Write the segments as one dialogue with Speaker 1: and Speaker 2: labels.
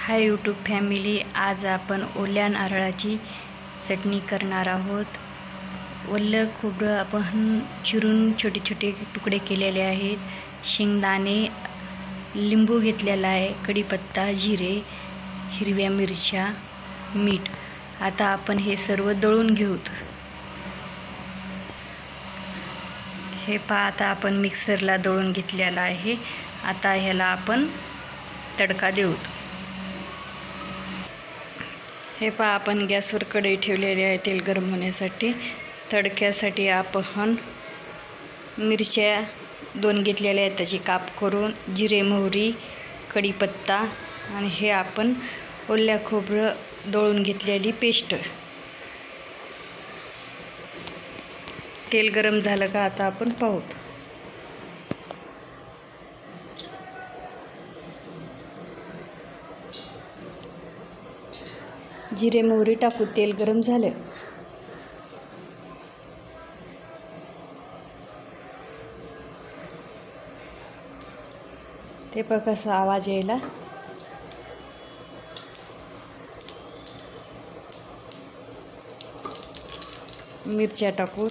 Speaker 1: Hi YouTube family, आज आपण ओल्या नारळाची चटणी करणार आहोत। ओलं खोबरं आपण चिरून छोटे छोटे तुकडे केलेले आहेत। शेंगदाणे, लिंबू घेतलेला आहे, कढीपत्ता, जिरे, हिरव्या मिरच्या, मीठ। आता आपण हे सर्व दळून घेऊत। हे पहा, आता आपण मिक्सरला दळून घेतलेला आहे। आता ह्याला आपण तडका देऊत। हे पहा, आपण गॅसवर कढई ठेवलेली आहे तेल गरम होण्यासाठी। तडक्यासाठी आपण मिरच्या 2 घेतलेल्या आहेत, त्याची काप करून, जिरे, मोहरी, कढीपत्ता आणि हे आपण ओल्या खोबरं दळून घेतलेली पेस्ट। तेल गरम झालं का आता आपण पाहूत। जिरे मोहरी टाकू, तेल गरम झालं। ते पहा कसा आवाज यायला। मिरच्या टाकू,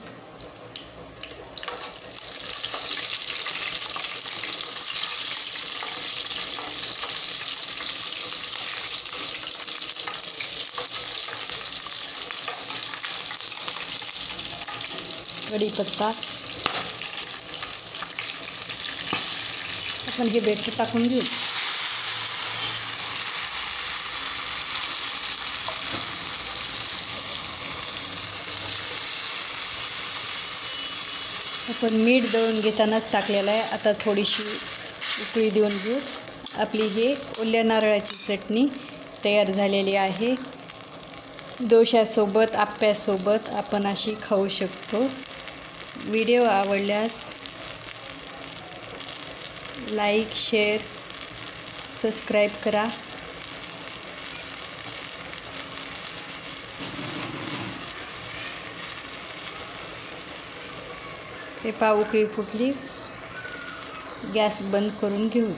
Speaker 1: कढीपत्ता, आपण हे बेटर टाकून घेऊ। आपण मीठ दळून घेतानाच टाकलेलं आहे। आता थोडीशी उकळी देऊन घेऊ। आपली हे ओल्या नारळाची चटणी तयार झालेली आहे। डोश्यासोबत, आप्प्यासोबत आपण अशी खाऊ शकतो। व्हिडिओ आवडल्यास लाईक, शेअर, सबस्क्राईब करा। हे पहा, उकळी फुटली, गॅस बंद करून घेऊ।